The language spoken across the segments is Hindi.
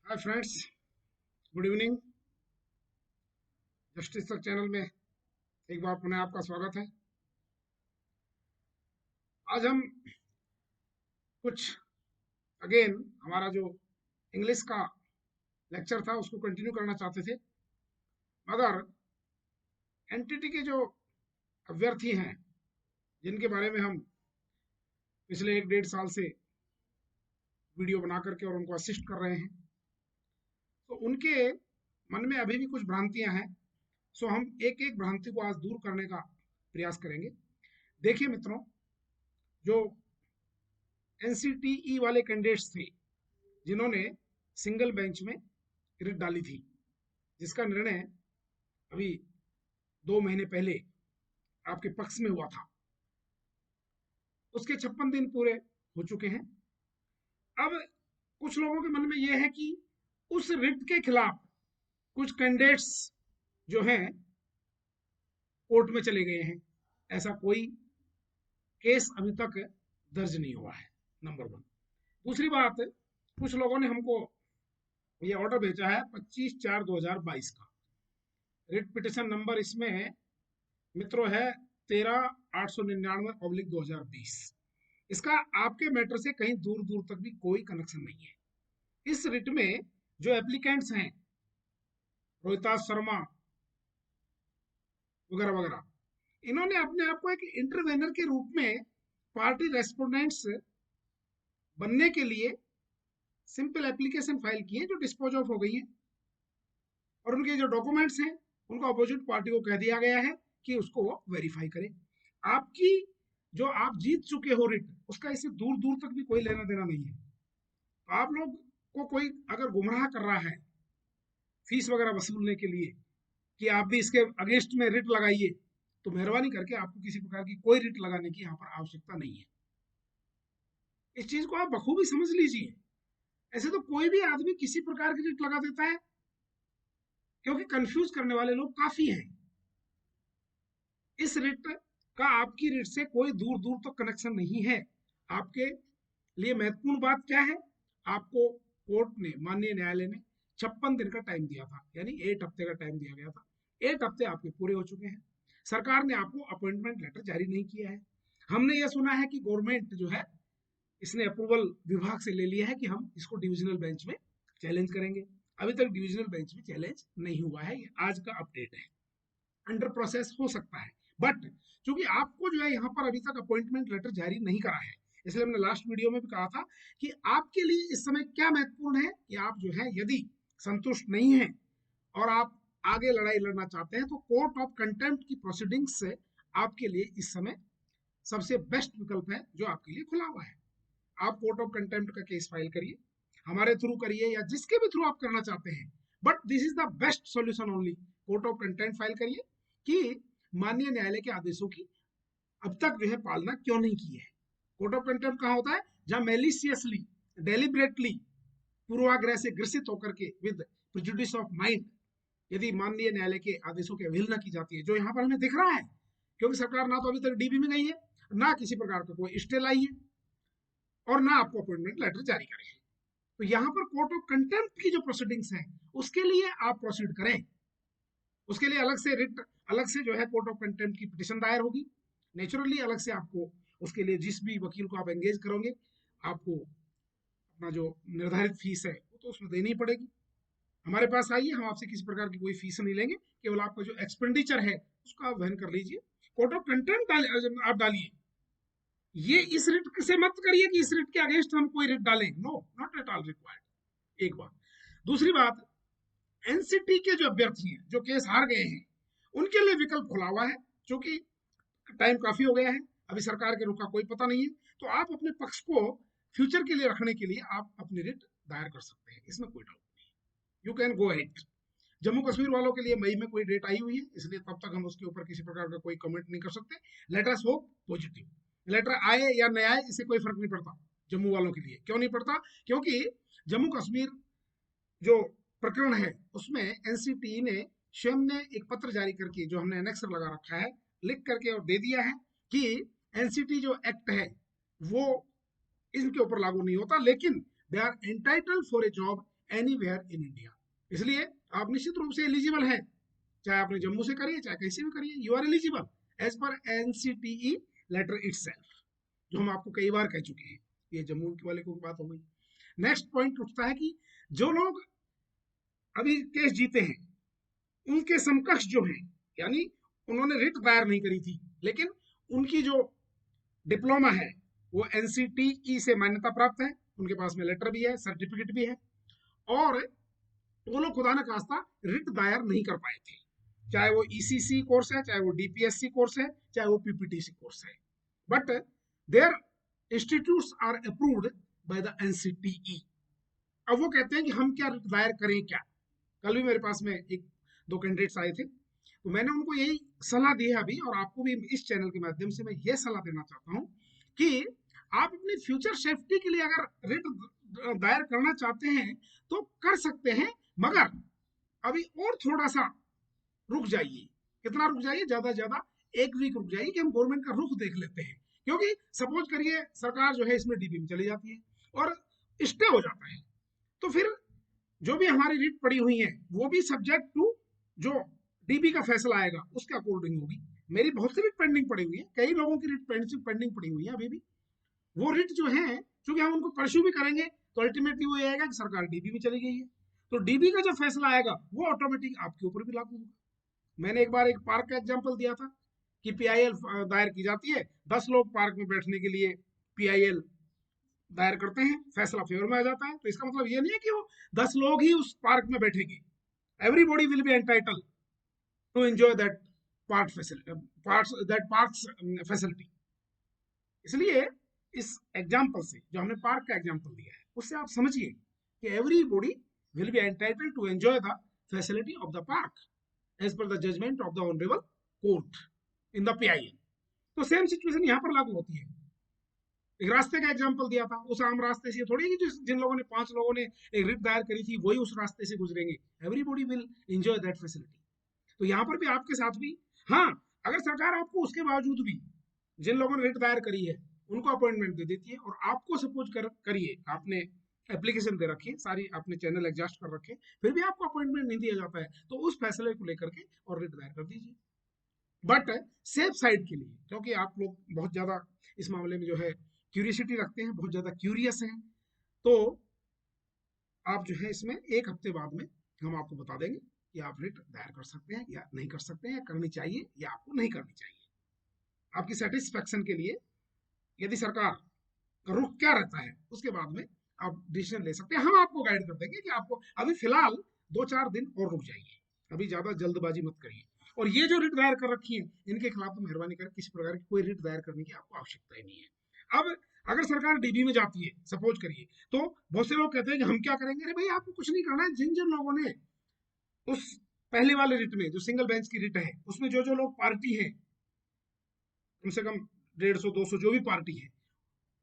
Hi friends, good evening. Justice तक चैनल में एक बार पुनः आपका स्वागत है। आज हम कुछ अगेन हमारा जो इंग्लिश का लेक्चर था उसको कंटिन्यू करना चाहते थे, मगर एनटीटी के जो अभ्यर्थी हैं जिनके बारे में हम पिछले 1-1.5 साल से वीडियो बना करके और उनको असिस्ट कर रहे हैं, तो उनके मन में अभी भी कुछ भ्रांतियां हैं। सो हम एक एक भ्रांति को आज दूर करने का प्रयास करेंगे। देखिए मित्रों, जो एनसीटीई वाले कैंडिडेट्स थे जिन्होंने सिंगल बेंच में रिट डाली थी, जिसका निर्णय अभी 2 महीने पहले आपके पक्ष में हुआ था, उसके 56 दिन पूरे हो चुके हैं। अब कुछ लोगों के मन में यह है कि उस रिट के खिलाफ कुछ कैंडिडेट्स जो हैं कोर्ट में चले गए हैं। ऐसा कोई केस अभी तक दर्ज नहीं हुआ है, नंबर 1। दूसरी बात, कुछ लोगों ने हमको ये ऑर्डर भेजा है 25/4/2022 का। रिट पिटिशन नंबर इसमें मित्रों है 13/899/2020। इसका आपके मैटर से कहीं दूर दूर तक भी कोई कनेक्शन नहीं है। इस रिट में जो एप्लीकेंट्स हैं, रोहितास शर्मा वगैरह वगैरह, इन्होंने अपने आप को एक इंटरवेनर के रूप में पार्टी रेस्पोंडेंट्स बनने के लिए सिंपल एप्लीकेशन फाइल की है, जो डिस्पोज ऑफ हो गई है, और उनके जो डॉक्यूमेंट्स हैं उनको अपोजिट पार्टी को कह दिया गया है कि उसको वो वेरीफाई करे। आपकी जो आप जीत चुके हो रिट, उसका इससे दूर दूर तक भी कोई लेना देना नहीं है। तो आप लोग को कोई अगर गुमराह कर रहा है फीस वगैरह वसूलने के लिए कि आप भी इसके अगेंस्ट में रिट लगाइए, तो मेहरबानी करके आपको किसी प्रकार की कोई रिट लगाने की यहाँ पर आवश्यकता नहीं है। इस चीज को आप बखूबी समझ लीजिए। ऐसे तो कोई भी आदमी किसी प्रकार की रिट लगा देता है, क्योंकि कंफ्यूज करने वाले लोग काफी हैं। इस रिट का आपकी रिट से कोई दूर दूर तक कनेक्शन नहीं है। आपके लिए महत्वपूर्ण बात क्या है, आपको कोर्ट ने, माननीय न्यायालय ने 56 दिन का टाइम दिया था, यानी 8 हफ्ते का टाइम दिया गया था। 8 हफ्ते आपके पूरे हो चुके हैं। सरकार ने आपको अपॉइंटमेंट लेटर जारी नहीं किया है। हमने यह सुना है कि गवर्नमेंट जो है इसने अप्रूवल विभाग से ले लिया है कि हम इसको डिविजनल बेंच में चैलेंज करेंगे। अभी तक डिविजनल बेंच में चैलेंज नहीं हुआ है, ये आज का अपडेट है। अंडर प्रोसेस हो सकता है, बट चूंकि आपको जो है यहाँ पर अभी तक अपॉइंटमेंट लेटर जारी नहीं करा है, इसलिए हमने लास्ट वीडियो में भी कहा था कि आपके लिए इस समय क्या महत्वपूर्ण है कि आप जो है यदि संतुष्ट नहीं है और आप आगे लड़ाई लड़ना चाहते हैं, तो कोर्ट ऑफ कंटेम्प्ट की प्रोसीडिंग्स से आपके लिए इस समय सबसे बेस्ट विकल्प है जो आपके लिए खुला हुआ है। आप कोर्ट ऑफ कंटेम्प्ट का केस फाइल करिए, हमारे थ्रू करिए या जिसके भी थ्रू आप करना चाहते हैं, but this is the best solution only. Court of contempt file करिए कि माननीय न्यायालय के आदेशों की अब तक जो है पालना क्यों नहीं की है। कोर्ट ऑफ कंटेम्प्ट कहाँ होता है, जहां मेलिशियसली, डेलिबरेटली, पूर्वाग्रह से ग्रसित होकर के, विद प्रिजुडिस ऑफ माइंड, यदि माननीय न्यायालय के आदेशों की अवहेलना की जाती है, जो यहाँ पर हमें दिख रहा है, क्योंकि सरकार ना तो अभी तक डीबी में गई है, ना किसी प्रकार का कोई स्टे लाई है, और ना आपको अपॉइंटमेंट लेटर जारी करे है। तो यहाँ पर कोर्ट ऑफ कंटेम्प्ट की जो प्रोसीडिंग्स है उसके लिए आप प्रोसीड करें। उसके लिए अलग से रिट, अलग से जो है कोर्ट ऑफ कंटेम्प्ट की पिटिशन दायर होगी। नेचुरली अलग से आपको उसके लिए जिस भी वकील को आप एंगेज करोगे, आपको अपना जो निर्धारित फीस है वो तो उसमें देनी पड़ेगी। हमारे पास आइए, हम आपसे किसी प्रकार की कोई फीस नहीं लेंगे, केवल आपका जो एक्सपेंडिचर है उसका आप वहन कर लीजिए। कोर्ट ऑफ कंटेम्प्ट आप डालिए। ये इस रिट से मत करिए कि इस रिट के अगेंस्ट हम कोई रिट डालें, no, not at all required. एक बात। दूसरी बात, एनसीटी के जो अभ्यर्थी हैं जो केस हार गए हैं, उनके लिए विकल्प खुला हुआ है। क्योंकि टाइम काफी हो गया है, अभी सरकार के रुख का कोई पता नहीं है, तो आप अपने पक्ष को फ्यूचर के लिए रखने के लिए आप अपनी रिट दायर कर सकते हैं, इसमें कोई डाउट नहीं। You can go ahead. Jammu Kashmir वालों के लिए मई में कोई डेट आई हुई है, इसलिए तब तक हम उसके ऊपर किसी प्रकार का कोई कमेंट नहीं कर सकते। Let us hope positive. Letter आए या न आए इससे कोई फर्क नहीं पड़ता जम्मू वालों के लिए। क्यों नहीं पड़ता, क्योंकि जम्मू कश्मीर जो प्रकरण है उसमें एनसीटी ने स्वयं ने एक पत्र जारी करके, जो हमने एनेक्सर लगा रखा है, लिख करके और दे दिया है कि एनसीटी जो एक्ट है वो इनके ऊपर लागू नहीं होता, लेकिन they are entitled for a job anywhere in India. इसलिए आप निश्चित रूप से एलिजिबल हैं, चाहे आपने जम्मू से करिए चाहे कहीं से भी करिए, you are eligible as per NCTE letter itself, जो हम आपको कई बार कह चुके हैं। ये जम्मू वाले को बात हो गई। नेक्स्ट पॉइंट उठता है कि जो लोग अभी केस जीते हैं उनके समकक्ष जो हैं, यानी उन्होंने रिट दायर नहीं करी थी लेकिन उनकी जो डिप्लोमा है वो एनसीटीई से मान्यता प्राप्त है, उनके पास में लेटर भी है, सर्टिफिकेट भी है, और वो लोग खुदा न खास्ता रिट दायर नहीं कर पाए थे, चाहे वो ईसीसी कोर्स है, चाहे वो डीपीएससी कोर्स है, चाहे वो पीपीटीसी कोर्स है, but there institutes are approved by the NCTE. अब वो कहते हैं कि हम क्या रिट दायर करें क्या। कल भी मेरे पास में एक दो कैंडिडेट्स आए थे, तो मैंने उनको यही सलाह दी है अभी, और आपको भी इस चैनल के माध्यम से मैं ये सलाह देना चाहता हूँ कि आप अपनी फ्यूचर सेफ्टी के लिए अगर रिट दायर करना चाहते हैं तो कर सकते हैं, मगर अभी और थोड़ा सा रुक जाइए। कितना रुक जाइए? ज्यादा ज्यादा 1 वीक रुक जाइए कि हम गवर्नमेंट का रुख देख लेते हैं, क्योंकि सपोज करिए सरकार जो है इसमें डीबी में चली जाती है और स्टे हो जाता है, तो फिर जो भी हमारी रिट पड़ी हुई है वो भी सब्जेक्ट टू जो डीबी का फैसला आएगा उसके अकॉर्डिंग होगी। मेरी बहुत सी रिट पेंडिंग पड़ी हुई है, कई लोगों की रिट पेंडिंग पड़ी हुई है अभी भी। वो रिट जो है चूंकि हम उनको परस्यू भी करेंगे तो अल्टीमेटली वो ये आएगा कि सरकार डीबी में चली गई है, तो डीबी का जो फैसला आएगा वो ऑटोमेटिक आपके ऊपर भी लागू होगा। मैंने एक बार एक पार्क का एग्जाम्पल दिया था कि पीआईएल दायर की जाती है, 10 लोग पार्क में बैठने के लिए पीआईएल दायर करते हैं, फैसला फेवर में आ जाता है, तो इसका मतलब ये नहीं है कि वो 10 लोग ही उस पार्क में बैठेंगे। Everybody will be entitle to enjoy that parks facility. इसलिए इस एग्जाम्पल से, जो हमने पार्क का एग्जाम्पल दिया है, उससे आप समझिए कि everybody will be entitle to enjoy the facility of the park as per the judgement of the honourable court in the PIL. तो सेम सिचुएशन यहाँ पर लागू होती है। एक रास्ते का एग्जांपल दिया था, उस आम रास्ते से थोड़ी कि जिन लोगों ने 5 लोगों ने एक रिट दायर करी थी वही उस रास्ते से गुजरेंगे। Everybody will enjoy that facility. तो यहाँ पर भी आपके साथ भी, हाँ, अगर सरकार आपको उसके बावजूद भी जिन लोगों ने रिट दायर करी है उनको अपॉइंटमेंट दे देती है, और आपको सपोज करिए आपने एप्लीकेशन दे रखी है, सारी आपने चैनल एडजस्ट कर रखे, फिर भी आपको अपॉइंटमेंट नहीं दिया जाता है, तो उस फैसले को लेकर के और रिट दायर कर दीजिए। बट सेफ साइड के लिए, क्योंकि आप लोग बहुत ज्यादा इस मामले में जो है क्यूरियसिटी रखते हैं, बहुत ज्यादा क्यूरियस हैं, तो आप जो है इसमें 1 हफ्ते बाद में हम आपको बता देंगे कि आप रिट दायर कर सकते हैं या नहीं कर सकते हैं, या करनी चाहिए या आपको नहीं करनी चाहिए। आपकी सेटिस्फेक्शन के लिए यदि सरकार का रुख क्या रहता है उसके बाद में आप डिसीजन ले सकते हैं। हम आपको गाइड कर देंगे कि आपको अभी फिलहाल 2-4 दिन और रुक जाइए, अभी ज्यादा जल्दबाजी मत करिए। और ये जो रिट दायर कर रखी है इनके खिलाफ तो मेहरबानी कर किसी प्रकार की कोई रिट दायर करने की आपको आवश्यकता ही नहीं है। अब अगर सरकार डीबी में जाती है सपोज करिए, तो बहुत से लोग कहते हैं कि हम क्या करेंगे। अरे भाई आपको कुछ नहीं करना है। जिन जिन लोगों ने उस पहले वाले रिट में, जो सिंगल बेंच की रिट है, उसमें जो जो लोग पार्टी है, कम से कम 150-200 जो भी पार्टी है,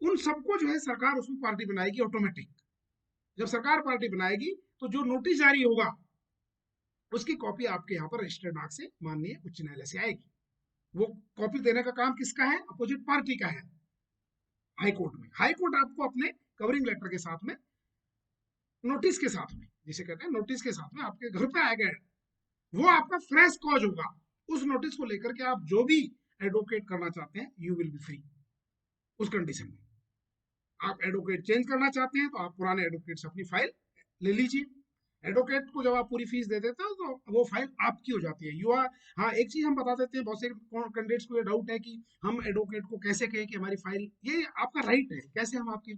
उन सबको जो है सरकार उसमें पार्टी बनाएगी ऑटोमेटिक। जब सरकार पार्टी बनाएगी तो जो नोटिस जारी होगा उसकी कॉपी आपके यहाँ पर रजिस्टर्ड डाक से माननीय उच्च न्यायालय से आएगी। वो कॉपी देने का काम किसका है? अपोजिट पार्टी का है, हाई कोर्ट में। हाई कोर्ट आपको अपने कवरिंग लेटर के साथ में, नोटिस के साथ में, जिसे कहते हैं नोटिस के साथ में आपके घर पे आएगा, वो आपका फ्रेश कॉज होगा। उस नोटिस को लेकर के आप जो भी एडवोकेट करना चाहते हैं यू विल बी फ्री। उस कंडीशन में आप एडवोकेट चेंज करना चाहते हैं तो आप पुराने एडवोकेट से अपनी फाइल ले लीजिए। एडवोकेट को जब आप पूरी फीस दे देते हो तो वो फाइल आपकी हो जाती है। यू आर, हाँ, एक चीज हम बता देते हैं, बहुत से कैंडिडेट्स को ये डाउट है कि हम एडवोकेट को कैसे कहें कि हमारी फाइल, ये आपका राइट है, कैसे हम आपकी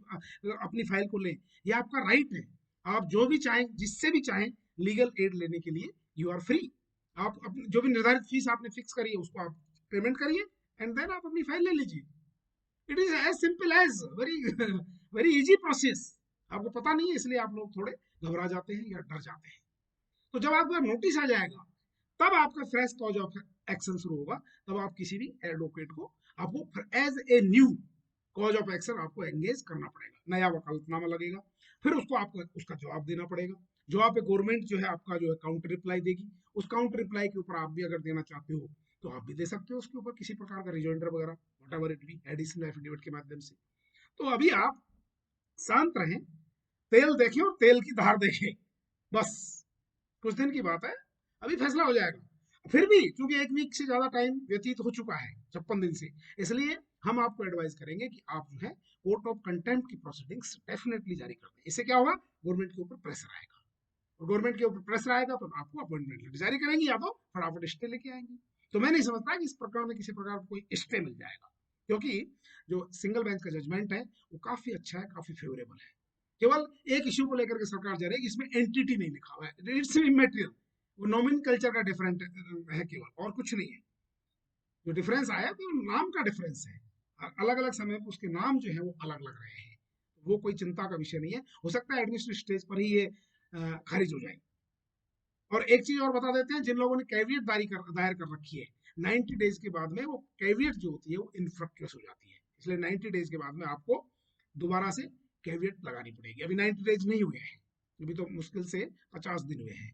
अपनी फाइल को लें, ये आपका राइट है। आप जो भी चाहें, जिससे भी चाहें लीगल एड लेने के लिए यू आर फ्री। आप अपनी जो भी निर्धारित फीस आपने फिक्स करी है उसको आप पेमेंट करिए एंड देन आप अपनी फाइल ले लीजिए। It is as simple as very very easy process. आपको पता नहीं है इसलिए आप लोग थोड़े घबरा जाते हैं या डर जाते हैं। तो जब आपका नोटिस आ जाएगा तब आपका फ्रेश कॉज ऑफ एक्शन शुरू होगा। तब आप किसी भी एडवोकेट को, आपको as a new cause of action आपको एंगेज करना पड़ेगा, नया वकालतनामा लगेगा, फिर उसको आपको उसका जवाब देना पड़ेगा। जवाब पे गवर्नमेंट जो है आपका जो है काउंटर रिप्लाई देगी। उस काउंटर रिप्लाई के ऊपर आप भी अगर देना चाहते हो तो आप भी दे सकते हो उसके ऊपर किसी प्रकार का रिजोइंडर वगैरह, whatever it be, additional affidavit के माध्यम से। तो अभी आप शांत रहें, तेल देखें और तेल की धार देखें, बस कुछ दिन की बात है, अभी फैसला हो जाएगा। फिर भी चूंकि 1 वीक से ज्यादा टाइम व्यतीत हो चुका है, 56 दिन से, इसलिए हम आपको एडवाइस करेंगे कि आप जो है कोर्ट ऑफ कंटेम्प्ट की प्रोसीडिंग्स डेफिनेटली जारी कर दें। इससे क्या होगा, गवर्नमेंट के ऊपर प्रेशर आएगा, और गवर्नमेंट के ऊपर प्रेशर आएगा तो आपको अपॉइंटमेंट लेटर जारी करेंगे या तो फटाफट स्टे लेके आएंगे। तो मैं नहीं समझता कि इस प्रकार में किसी प्रकार कोई स्टे मिल जाएगा, क्योंकि जो सिंगल बेंच का जजमेंट है वो काफी अच्छा है, काफी फेवरेबल है। केवल एक इश्यू को लेकर के सरकार जा रही है, इसमें एंटिटी नहीं लिखा हुआ है, इट्स इमेटेरियल, वो नॉमिन कल्चर का डिफरेंट है केवल, और कुछ नहीं है। जो डिफरेंस आया तो नाम का डिफरेंस है, अलग अलग समय पर उसके नाम जो है वो अलग लग रहे हैं, वो कोई चिंता का विषय नहीं है। हो सकता है एडमिनिस्ट्रेटिव स्टेज पर ही ये खारिज हो जाए। और एक चीज और बता देते हैं, जिन लोगों ने कैवियट दायर कर रखी है, 90 डेज के बाद में वो कैवियट जो होती है वो इनफ्रक्चुअस हो जाती है, इसलिए 90 डेज के बाद में आपको दोबारा से कैवियट लगानी पड़ेगी। अभी 90 डेज नहीं हुए हैं, अभी तो मुश्किल से 50 दिन हुए हैं।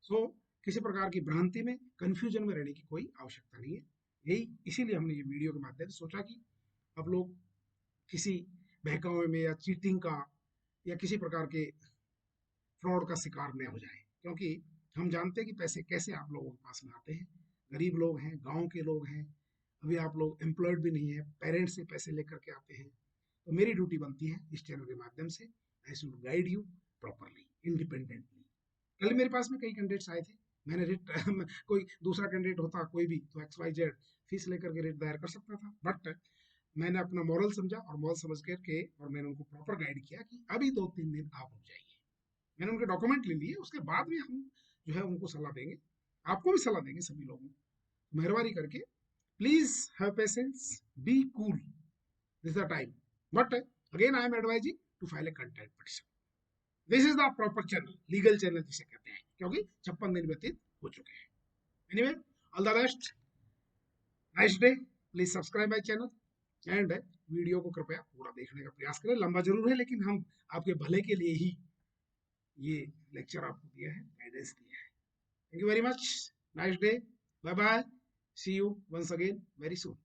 सो किसी प्रकार की भ्रांति में, कंफ्यूजन में रहने की कोई आवश्यकता नहीं है। यही इसीलिए हमने ये वीडियो के माध्यम से सोचा कि आप लोग किसी बहकावे में या चीटिंग का या किसी प्रकार के फ्रॉड का शिकार न हो जाए, क्योंकि हम जानते हैं कि पैसे कैसे आप लोगों के पास में आते हैं। गरीब लोग हैं, गांव के लोग हैं, अभी आप लोग एम्प्लॉयड भी नहीं है, पेरेंट्स से पैसे लेकर के आते हैं। तो मेरी ड्यूटी बनती है इस चैनल के माध्यम से, I should guide you properly, independently. कल मेरे पास में कई कैंडिडेट्स आए थे, मैंने रिट कोई दूसरा कैंडिडेट होता कोई भी तो XYZ फीस लेकर के रिट दायर कर सकता था, बट मैंने अपना मॉरल समझा, और मॉरल समझ करके और मैंने उनको प्रॉपर गाइड किया कि अभी 2-3 दिन आप रुक जाइए। मैंने उनके डॉक्यूमेंट ले लिए, उसके बाद में हम जो है उनको सलाह देंगे, आपको भी सलाह देंगे सभी लोगों को। मेहरबानी करके please have patience, be cool, this the time, but again I am advising to file a contempt petition. This is the proper channel, legal channel जिसे कहते हैं, क्योंकि 56 दिन व्यतीत हो चुके हैं। Anyway, all the best, nice day, please subscribe my channel and video को कृपया पूरा देखने का प्रयास करें। लंबा जरूर है, लेकिन हम आपके भले के लिए ही ये लेक्चर आपको दिया है, गाइडेंस दिया है। Thank you very much, nice day, bye bye, see you once again very soon.